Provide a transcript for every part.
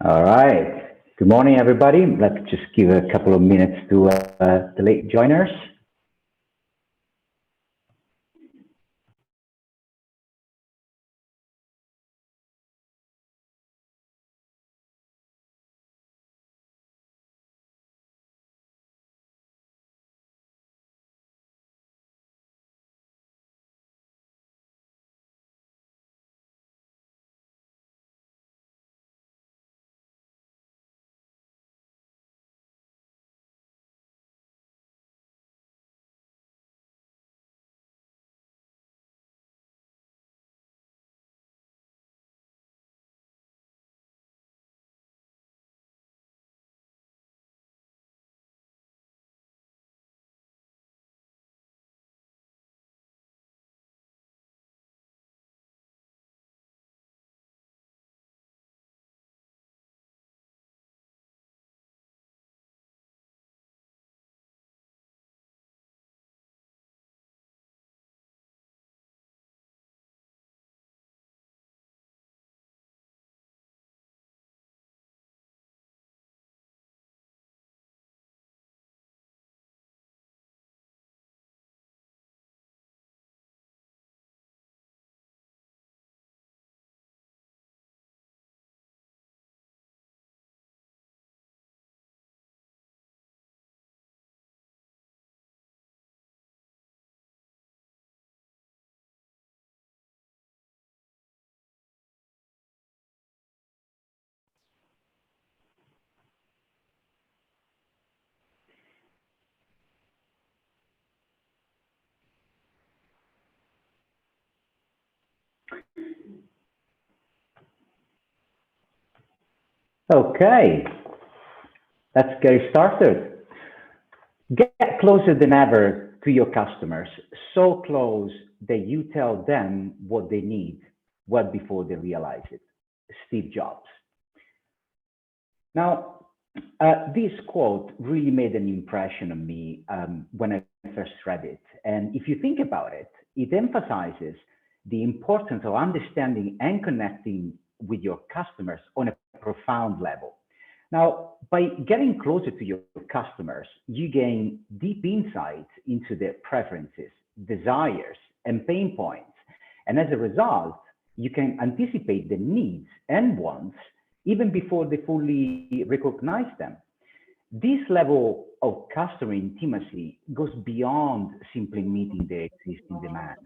All right. Good morning, everybody. Let's just give a couple of minutes to the late joiners. Okay, let's get started. Get closer than ever to your customers, so close that you tell them what they need well before they realize it. Steve Jobs. Now, this quote really made an impression on me when I first read it. And if you think about it, it emphasizes the importance of understanding and connecting with your customers on a profound level. Now, by getting closer to your customers, you gain deep insights into their preferences, desires, and pain points. And as a result, you can anticipate the needs and wants even before they fully recognize them. This level of customer intimacy goes beyond simply meeting their existing demands.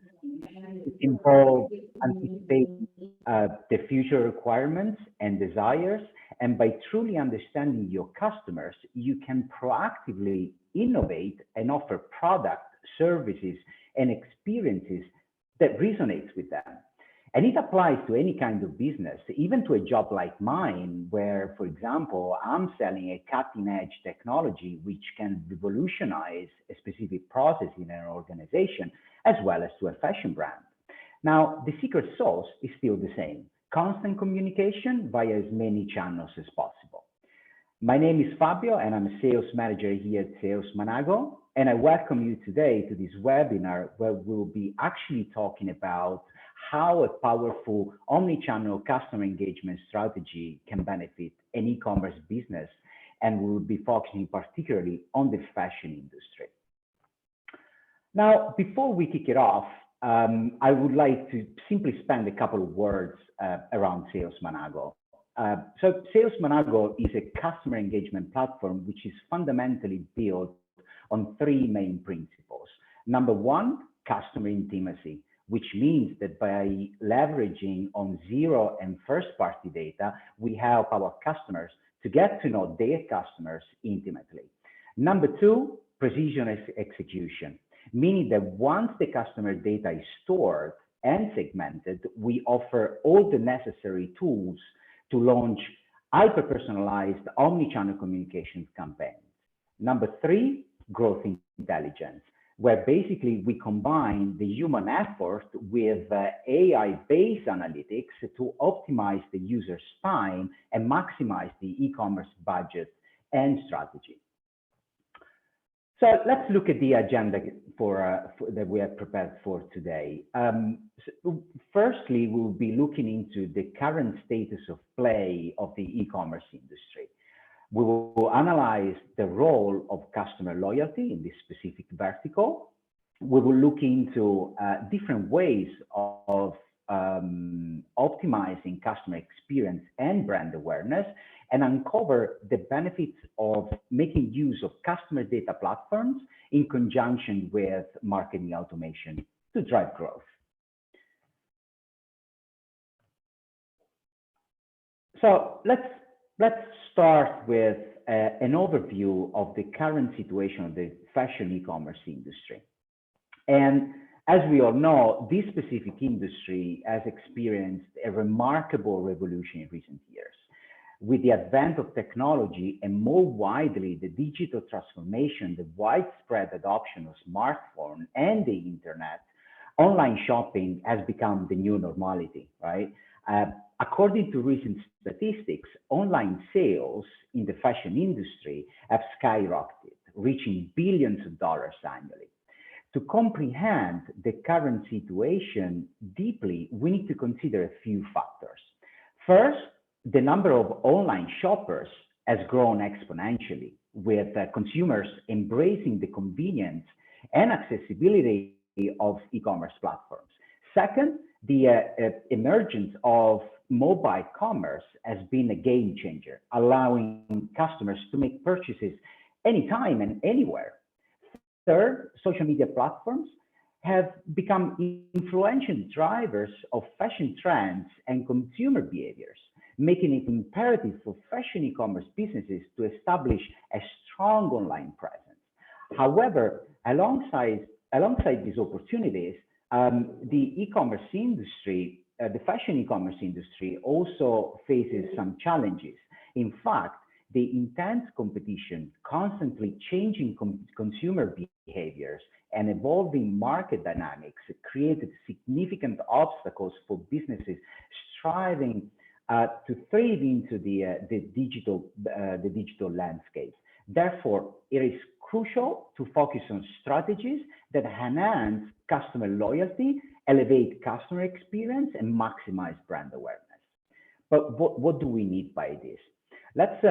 It involves anticipating the future requirements and desires. And by truly understanding your customers, you can proactively innovate and offer products, services, and experiences that resonates with them. And it applies to any kind of business, even to a job like mine, where, for example, I'm selling a cutting edge technology which can revolutionize a specific process in an organization, as well as to a fashion brand. Now, the secret sauce is still the same: constant communication via as many channels as possible. My name is Fabio, and I'm a sales manager here at Sales Manago. And I welcome you today to this webinar where we'll be actually talking about how a powerful omnichannel customer engagement strategy can benefit an e-commerce business. And we'll be focusing particularly on the fashion industry. Now, before we kick it off, I would like to simply spend a couple of words around Sales Manago. So Sales Manago is a customer engagement platform which is fundamentally built on three main principles. Number one, customer intimacy, which means that by leveraging on zero and first party data, we help our customers to get to know their customers intimately. Number two, precision execution, meaning that once the customer data is stored and segmented, we offer all the necessary tools to launch hyper-personalized omnichannel communications campaigns. Number three, growth intelligence, where basically we combine the human effort with AI-based analytics to optimize the user's time and maximize the e-commerce budget and strategy. So let's look at the agenda that we have prepared for today. Firstly, we'll be looking into the current status of play of the e-commerce industry. We will analyze the role of customer loyalty in this specific vertical. We will look into different ways of optimizing customer experience and brand awareness, and uncover the benefits of making use of customer data platforms in conjunction with marketing automation to drive growth. So let's start with an overview of the current situation of the fashion e-commerce industry. And as we all know, this specific industry has experienced a remarkable revolution in recent years. With the advent of technology and more widely the digital transformation, the widespread adoption of smartphones and the internet, online shopping has become the new normality, right? According to recent statistics, online sales in the fashion industry have skyrocketed, reaching billions of dollars annually. To comprehend the current situation deeply, we need to consider a few factors. First, the number of online shoppers has grown exponentially, with consumers embracing the convenience and accessibility of e-commerce platforms. Second, the emergence of mobile commerce has been a game changer, allowing customers to make purchases anytime and anywhere. Third, social media platforms have become influential drivers of fashion trends and consumer behaviors, making it imperative for fashion e-commerce businesses to establish a strong online presence. However, alongside these opportunities, the e-commerce industry, the fashion e-commerce industry also faces some challenges. In fact, the intense competition, constantly changing consumer behaviors, and evolving market dynamics created significant obstacles for businesses striving to thrive into the digital landscape. Therefore, it is crucial to focus on strategies that enhance customer loyalty, elevate customer experience, and maximize brand awareness. But what do we need by this? Let's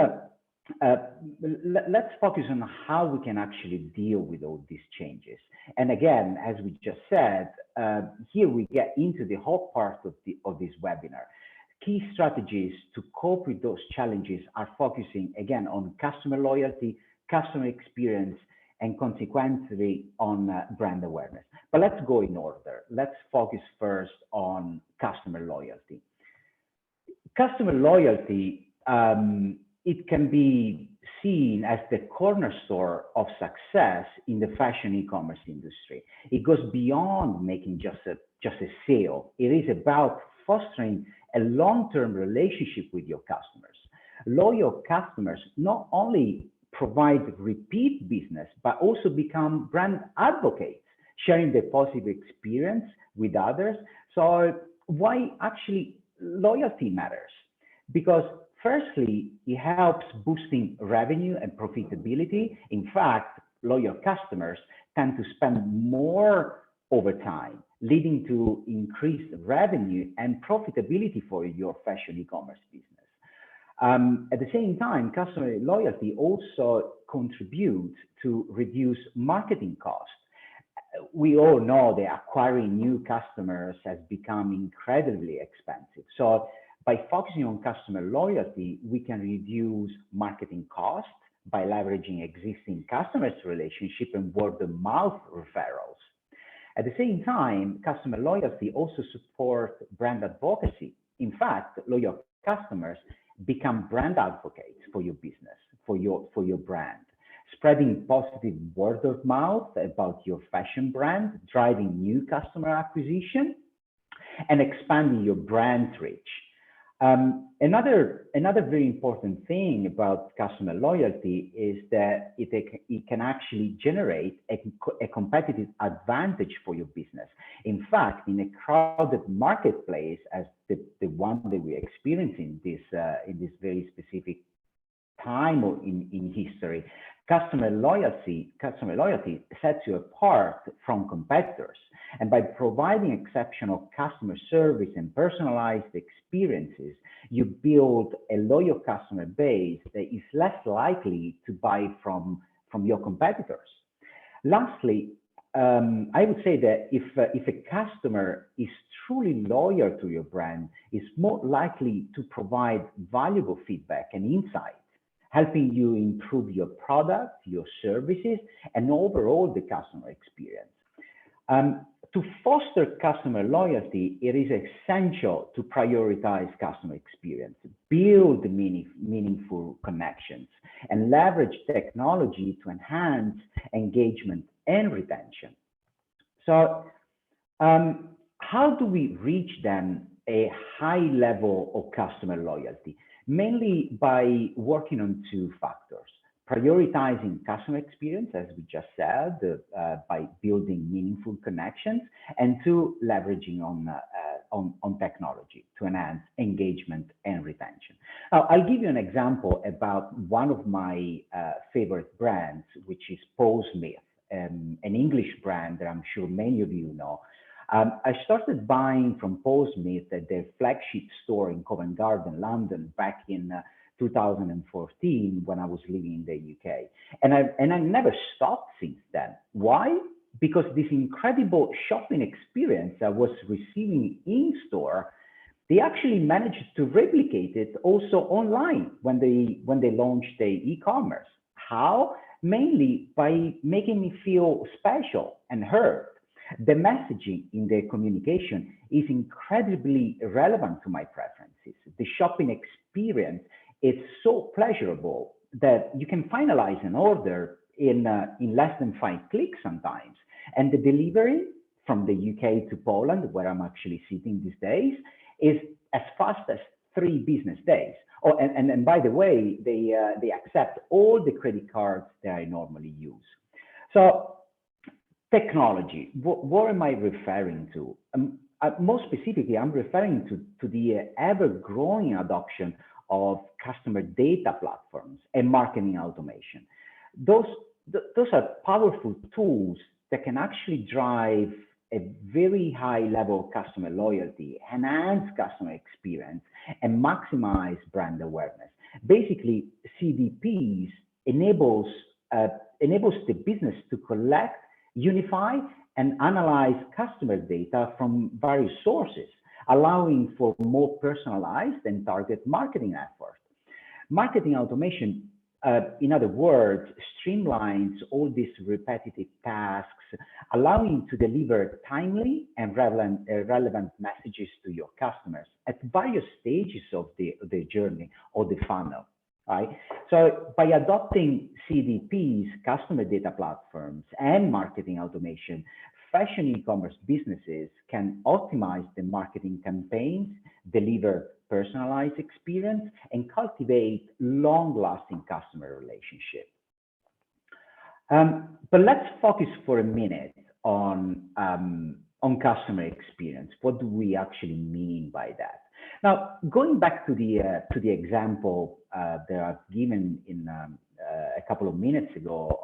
focus on how we can actually deal with all these changes. And again, as we just said, here we get into the whole part of this webinar. Key strategies to cope with those challenges are focusing again on customer loyalty, customer experience, and consequently on brand awareness. But let's go in order. Let's focus first on customer loyalty. Customer loyalty, it can be seen as the cornerstone of success in the fashion e-commerce industry. It goes beyond making just a sale. It is about fostering a long-term relationship with your customers. Loyal customers not only provide repeat business, but also become brand advocates, sharing their positive experience with others. So why actually loyalty matters? Because firstly, it helps boosting revenue and profitability. In fact, loyal customers tend to spend more over time, leading to increased revenue and profitability for your fashion e-commerce business. At the same time, customer loyalty also contributes to reduce marketing costs. We all know that acquiring new customers has become incredibly expensive. So by focusing on customer loyalty, we can reduce marketing costs by leveraging existing customers' relationship and word-of-mouth referrals. At the same time, customer loyalty also supports brand advocacy. In fact, loyal customers become brand advocates for your business, for your brand, spreading positive word of mouth about your fashion brand, driving new customer acquisition, and expanding your brand reach. Another very important thing about customer loyalty is that it can actually generate a competitive advantage for your business. In fact, in a crowded marketplace, as the one that we experience in this very specific time or in history, Customer loyalty sets you apart from competitors. And by providing exceptional customer service and personalized experiences, you build a loyal customer base that is less likely to buy from your competitors. Lastly, I would say that if a customer is truly loyal to your brand, is more likely to provide valuable feedback and insights, helping you improve your product, your services, and overall the customer experience. To foster customer loyalty, it is essential to prioritize customer experience, build meaningful connections, and leverage technology to enhance engagement and retention. So, how do we reach then a high level of customer loyalty? Mainly by working on two factors: prioritizing customer experience, as we just said, by building meaningful connections, and two, leveraging on technology to enhance engagement and retention. Now, I'll give you an example about one of my favorite brands, which is Paul Smith, an English brand that I'm sure many of you know. I started buying from Paul Smith at their flagship store in Covent Garden, London, back in 2014 when I was living in the UK. And I never stopped since then. Why? Because this incredible shopping experience I was receiving in store, they actually managed to replicate it also online when they launched the e-commerce. How? Mainly by making me feel special and heard. The messaging in their communication is incredibly relevant to my preferences. The shopping experience is so pleasurable that you can finalize an order in less than 5 clicks sometimes. And the delivery from the UK to Poland, where I'm actually sitting these days, is as fast as 3 business days. Oh, and by the way, they accept all the credit cards that I normally use. So, technology, what am I referring to? More specifically, I'm referring to the ever-growing adoption of customer data platforms and marketing automation. Those are powerful tools that can actually drive a very high level of customer loyalty, enhance customer experience, and maximize brand awareness. Basically, CDPs enables the business to collect, unify, and analyze customer data from various sources, allowing for more personalized and target marketing efforts. Marketing automation, in other words, streamlines all these repetitive tasks, allowing to deliver timely and relevant messages to your customers at various stages of the journey or the funnel. Right? So by adopting CDPs, customer data platforms, and marketing automation, fashion e-commerce businesses can optimize the marketing campaigns, deliver personalized experience, and cultivate long-lasting customer relationships. But let's focus for a minute on customer experience. What do we actually mean by that? Now, going back to the example that I've given in a couple of minutes ago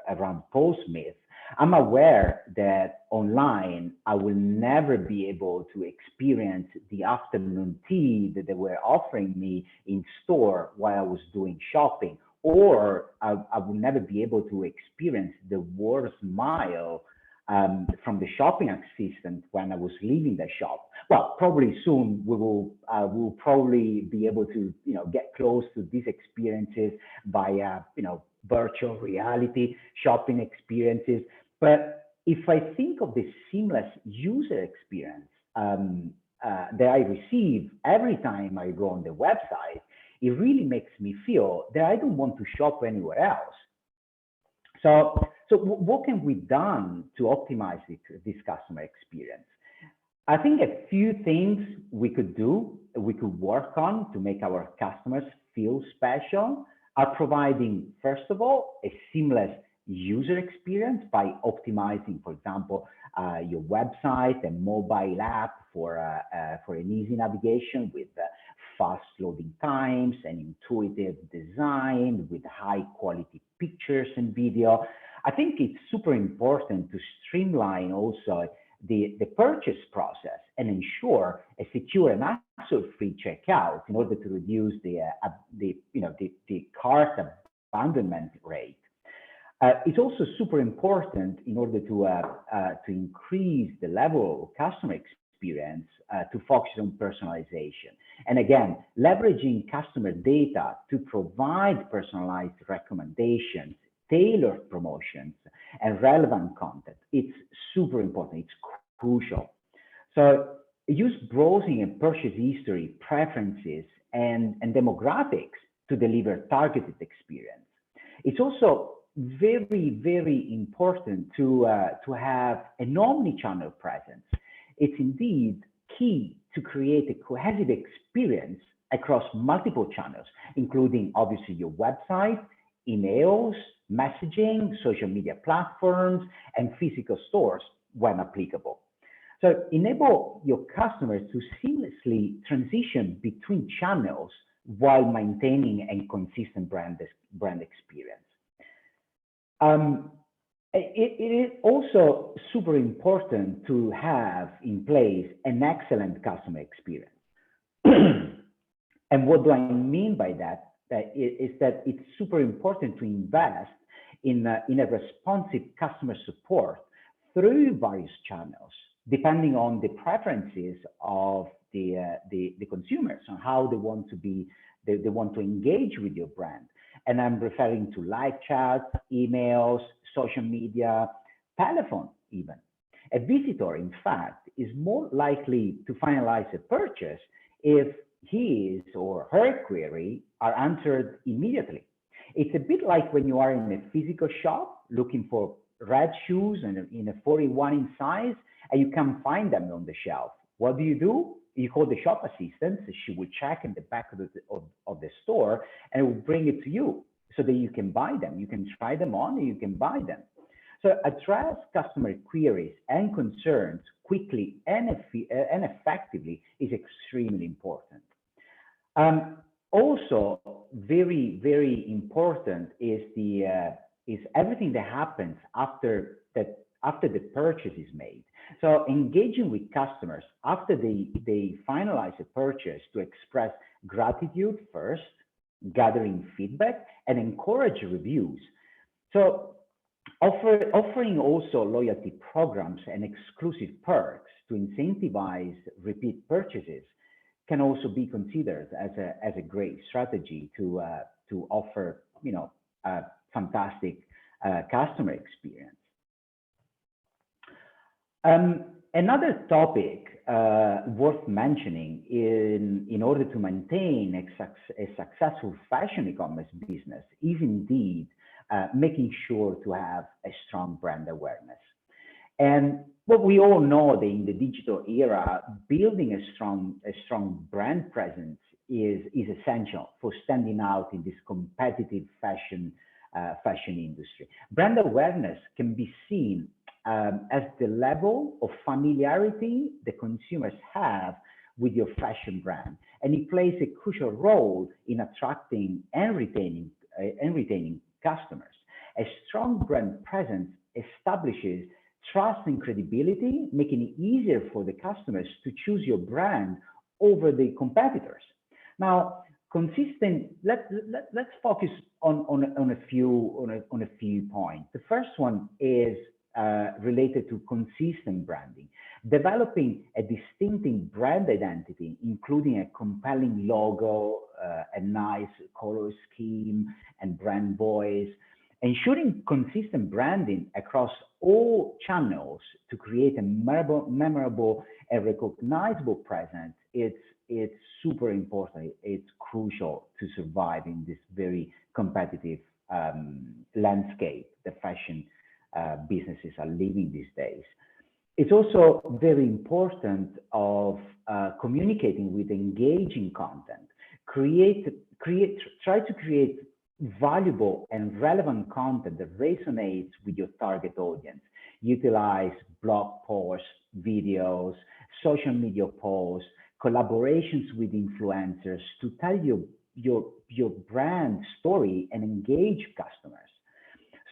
around Paul Smith, I'm aware that online I will never be able to experience the afternoon tea that they were offering me in store while I was doing shopping, or I will never be able to experience the warm smile from the shopping assistant when I was leaving the shop. Well, probably soon we'll probably be able to get close to these experiences via virtual reality shopping experiences. But if I think of the seamless user experience that I receive every time I go on the website, it really makes me feel that I don't want to shop anywhere else. So what can be done to optimize this customer experience? I think a few things we could work on to make our customers feel special are providing, first of all, a seamless user experience by optimizing, for example, your website and mobile app for an easy navigation with fast loading times and intuitive design with high quality pictures and video. I think it's super important to streamline also the purchase process and ensure a secure and hassle-free checkout in order to reduce the cart abandonment rate. It's also super important in order to increase the level of customer experience to focus on personalization. And again, leveraging customer data to provide personalized recommendations, tailored promotions, and relevant content. It's super important. It's crucial. So use browsing and purchase history, preferences, and demographics to deliver targeted experience. It's also very, very important to have an omnichannel presence. It's indeed key to create a cohesive experience across multiple channels, including obviously your website, emails, messaging, social media platforms, and physical stores when applicable. So enable your customers to seamlessly transition between channels while maintaining a consistent brand experience. It is also super important to have in place an excellent customer experience. And what do I mean by that? Is that it's super important to invest in a responsive customer support through various channels, depending on the preferences of the consumers on how they want to engage with your brand. And I'm referring to live chat, emails, social media, telephone even. A visitor, in fact, is more likely to finalize a purchase if his or her query are answered immediately. It's a bit like when you are in a physical shop looking for red shoes in a 41 in size, and you can't find them on the shelf. What do? You call the shop assistant. She will check in the back of the store and will bring it to you so that you can buy them. You can try them on and you can buy them. So address customer queries and concerns quickly and effectively is extremely important. Also, very, very important is everything that happens after the purchase is made. So engaging with customers after they finalize a purchase to express gratitude first, gathering feedback, and encourage reviews. So offering also loyalty programs and exclusive perks to incentivize repeat purchases can also be considered as a great strategy to offer a fantastic customer experience. Another topic worth mentioning in order to maintain a successful fashion e-commerce business is indeed making sure to have a strong brand awareness. And what we all know that in the digital era, building a strong brand presence is essential for standing out in this competitive fashion industry. Brand awareness can be seen as the level of familiarity the consumers have with your fashion brand, and it plays a crucial role in attracting and retaining customers. A strong brand presence establishes trust and credibility, making it easier for the customers to choose your brand over the competitors. Now, let's focus on a few points. The first one is related to consistent branding. Developing a distinctive brand identity, including a compelling logo, a nice color scheme, and brand voice. Ensuring consistent branding across all channels to create a memorable and recognizable presence, it's super important. It's crucial to survive in this very competitive landscape that fashion businesses are living these days. It's also very important of communicating with engaging content. Try to create valuable and relevant content that resonates with your target audience. Utilize blog posts, videos, social media posts, collaborations with influencers to tell your brand story and engage customers.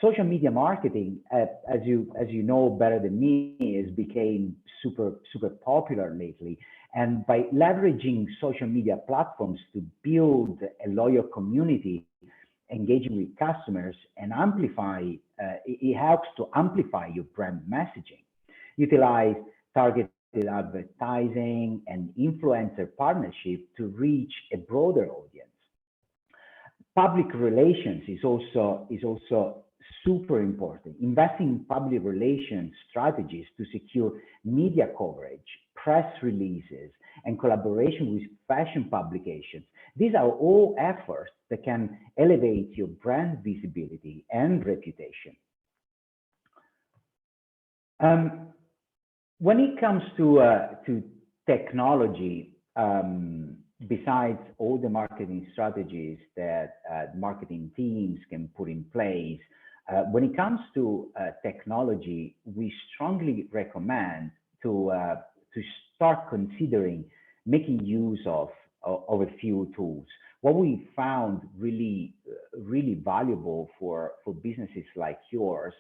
Social media marketing, as you know better than me, is became super popular lately. And by leveraging social media platforms to build a loyal community, engaging with customers, and it helps to amplify your brand messaging. Utilize targeted advertising and influencer partnership to reach a broader audience. Public relations is also super important. Investing in public relations strategies to secure media coverage, press releases, and collaboration with fashion publications. These are all efforts that can elevate your brand visibility and reputation. When it comes to technology, besides all the marketing strategies that marketing teams can put in place, when it comes to technology, we strongly recommend to start considering making use of a few tools. What we found really valuable for businesses like yours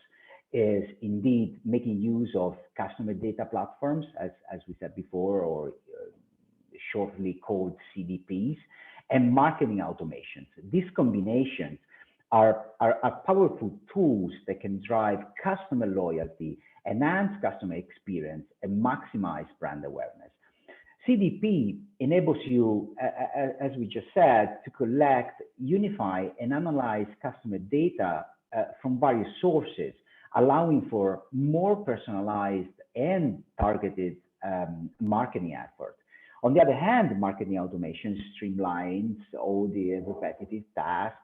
is indeed making use of customer data platforms, as we said before, or shortly called CDPs, and marketing automations. These combinations are powerful tools that can drive customer loyalty, enhance customer experience, and maximize brand awareness. CDP enables you, as we just said, to collect, unify, and analyze customer data from various sources, allowing for more personalized and targeted marketing efforts. On the other hand, marketing automation streamlines all the repetitive tasks,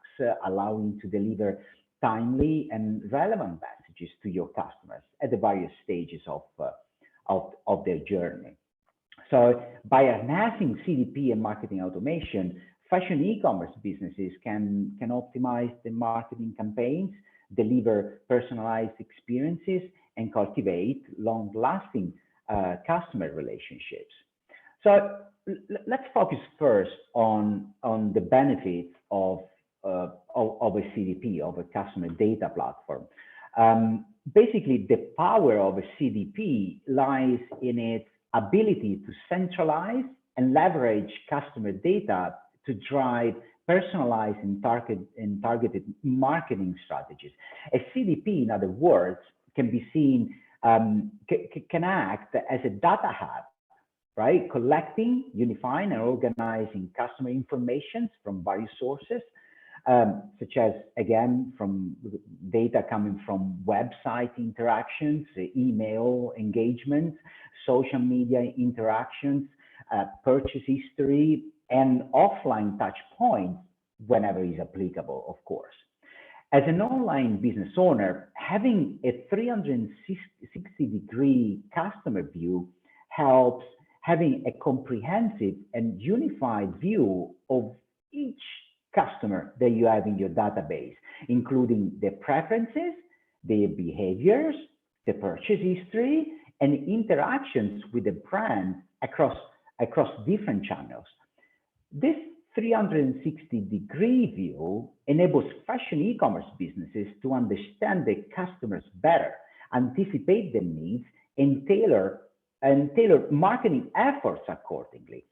allowing to deliver timely and relevant messages to your customers at the various stages of their journey. So by harnessing CDP and marketing automation, fashion e-commerce businesses can optimize the marketing campaigns, deliver personalized experiences, and cultivate long-lasting customer relationships. So let's focus first on the benefits of a CDP, of a customer data platform. Basically, the power of a CDP lies in its ability to centralize and leverage customer data to drive personalized and targeted marketing strategies. A CDP, in other words, can be seen, can act as a data hub, right? Collecting, unifying, and organizing customer information from various sources, such as, again, from data coming from website interactions, email engagement, social media interactions, purchase history, and offline touch points whenever is applicable, of course. As an online business owner, having a 360-degree customer view helps having a comprehensive and unified view of each customer that you have in your database, including their preferences, their behaviors, the purchase history, and interactions with the brand across different channels. This 360-degree view enables fashion e-commerce businesses to understand their customers better, anticipate their needs, and tailor marketing efforts accordingly.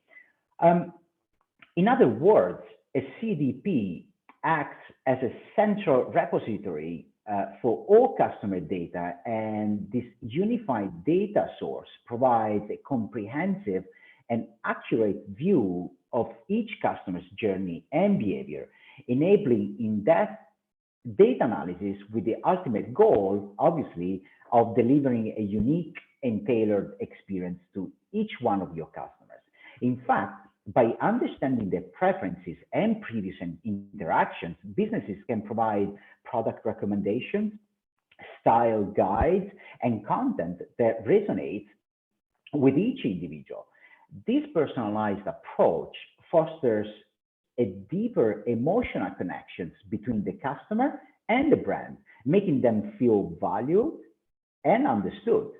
In other words, a CDP acts as a central repository for all customer data, and this unified data source provides a comprehensive and accurate view of each customer's journey and behavior, enabling in-depth data analysis with the ultimate goal, obviously, of delivering a unique and tailored experience to each one of your customers. In fact, by understanding their preferences and previous interactions, businesses can provide product recommendations, style guides, and content that resonates with each individual. This personalized approach fosters a deeper emotional connections between the customer and the brand, making them feel valued and understood.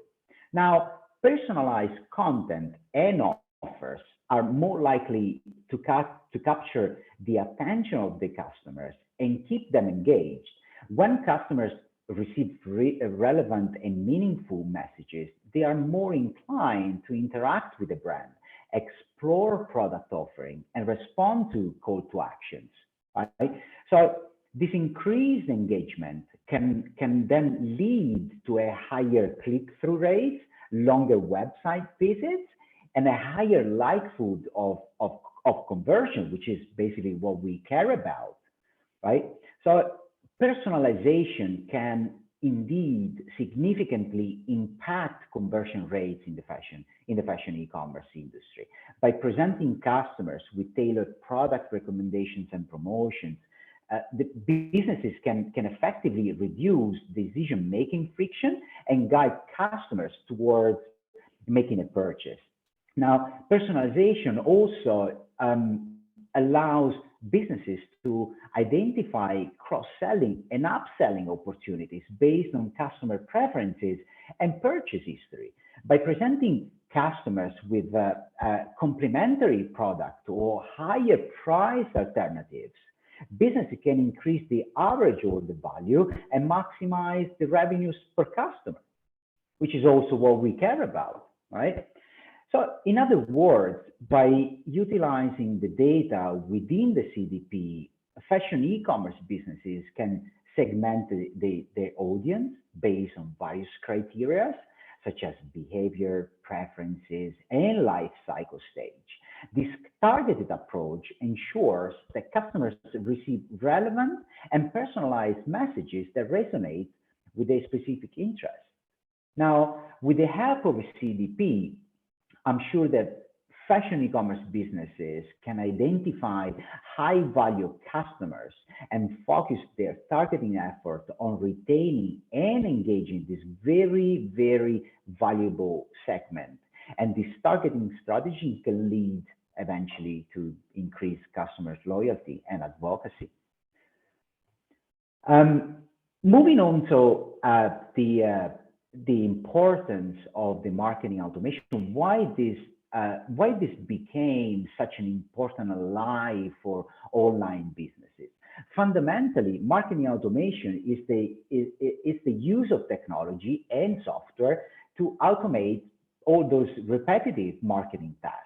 Now, personalized content and offers are more likely to capture the attention of the customers and keep them engaged. When customers receive relevant and meaningful messages, they are more inclined to interact with the brand, explore product offering, and respond to call to actions. Right? So this increased engagement can then lead to a higher click-through rate, longer website visits, and a higher likelihood of conversion, which is basically what we care about, right? So personalization can indeed significantly impact conversion rates in the fashion e-commerce industry. By presenting customers with tailored product recommendations and promotions, the businesses can effectively reduce decision-making friction and guide customers towards making a purchase. Now, personalization also allows businesses to identify cross-selling and upselling opportunities based on customer preferences and purchase history. By presenting customers with complementary product or higher price alternatives, businesses can increase the average order value and maximize the revenues per customer, which is also what we care about, right? So in other words, by utilizing the data within the CDP, fashion e-commerce businesses can segment the audience based on various criteria, such as behavior, preferences, and life cycle stage. This targeted approach ensures that customers receive relevant and personalized messages that resonate with their specific interests. Now, with the help of a CDP, I'm sure that fashion e-commerce businesses can identify high-value customers and focus their targeting effort on retaining and engaging this very, very valuable segment. And this targeting strategy can lead eventually to increase customers' loyalty and advocacy. Moving on to the importance of the marketing automation, why this became such an important ally for online businesses. Fundamentally, marketing automation is the use of technology and software to automate all those repetitive marketing tasks,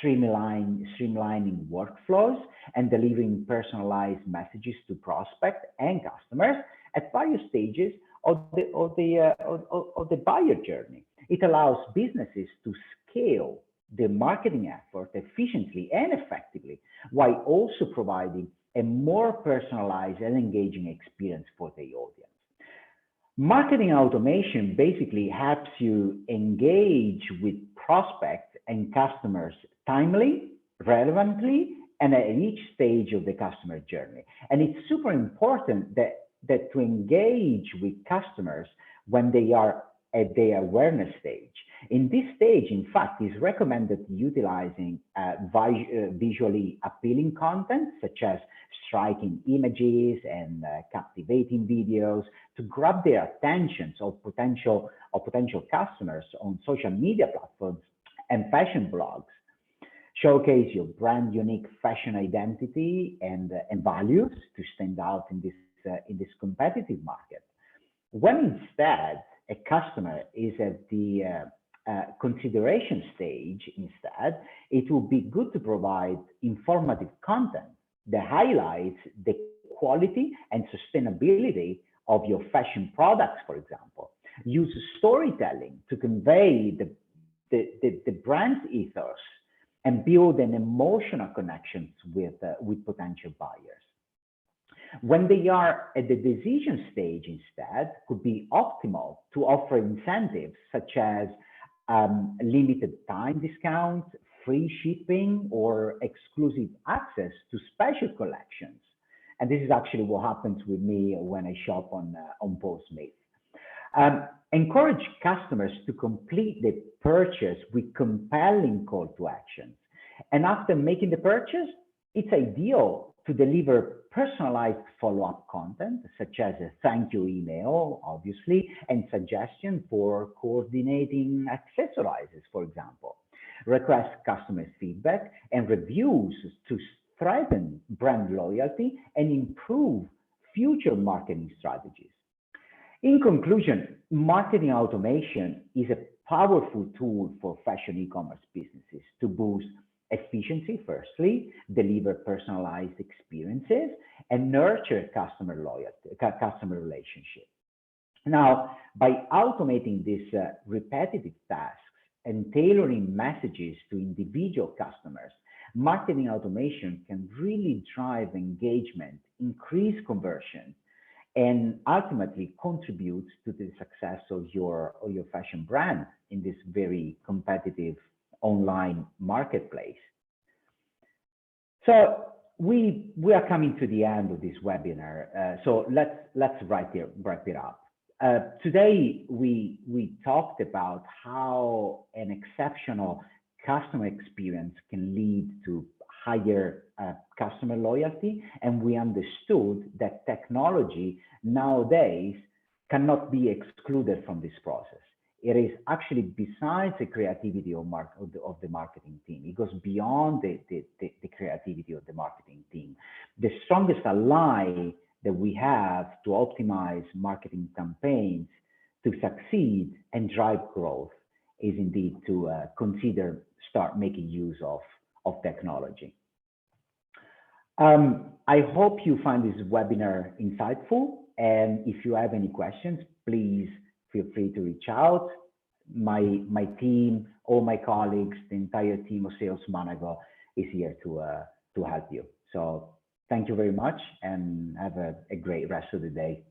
streamlining workflows and delivering personalized messages to prospects and customers at various stages of the buyer journey. It allows businesses to scale the marketing effort efficiently and effectively, while also providing a more personalized and engaging experience for the audience. Marketing automation basically helps you engage with prospects and customers timely, relevantly, and at each stage of the customer journey. And it's super important that to engage with customers when they are at the awareness stage. In this stage, in fact, is recommended utilizing visually appealing content, such as striking images and captivating videos to grab their attentions of potential customers on social media platforms and fashion blogs. Showcase your brand unique fashion identity and values to stand out in this competitive market. When instead a customer is at the consideration stage, instead, it will be good to provide informative content that highlights the quality and sustainability of your fashion products, for example. Use storytelling to convey the brand's ethos and build an emotional connections with potential buyers. When they are at the decision stage, instead, could be optimal to offer incentives such as limited time discounts, free shipping, or exclusive access to special collections. And this is actually what happens with me when I shop on Postmates. Encourage customers to complete the purchase with compelling call to actions. And after making the purchase, it's ideal to deliver personalized follow-up content, such as a thank you email, obviously, and suggestion for coordinating accessories, for example. request customer feedback, and reviews to strengthen brand loyalty and improve future marketing strategies. In conclusion, marketing automation is a powerful tool for fashion e-commerce businesses to boost efficiency, firstly, deliver personalized experiences, and nurture customer loyalty, customer relationships. Now, by automating these repetitive tasks and tailoring messages to individual customers, marketing automation can really drive engagement, increase conversion, and ultimately contribute to the success of your fashion brand in this very competitive online marketplace. So we are coming to the end of this webinar. So let's wrap it up. Today we talked about how an exceptional customer experience can lead to higher customer loyalty, and we understood that technology nowadays cannot be excluded from this process. It is actually besides the creativity of the marketing team. It goes beyond the creativity of the marketing team. The strongest ally that we have to optimize marketing campaigns to succeed and drive growth is indeed to start making use of technology. I hope you find this webinar insightful, and if you have any questions, please feel free to reach out. My team, all my colleagues, the entire team of Sales Monaco is here to help you. So thank you very much, and have a great rest of the day.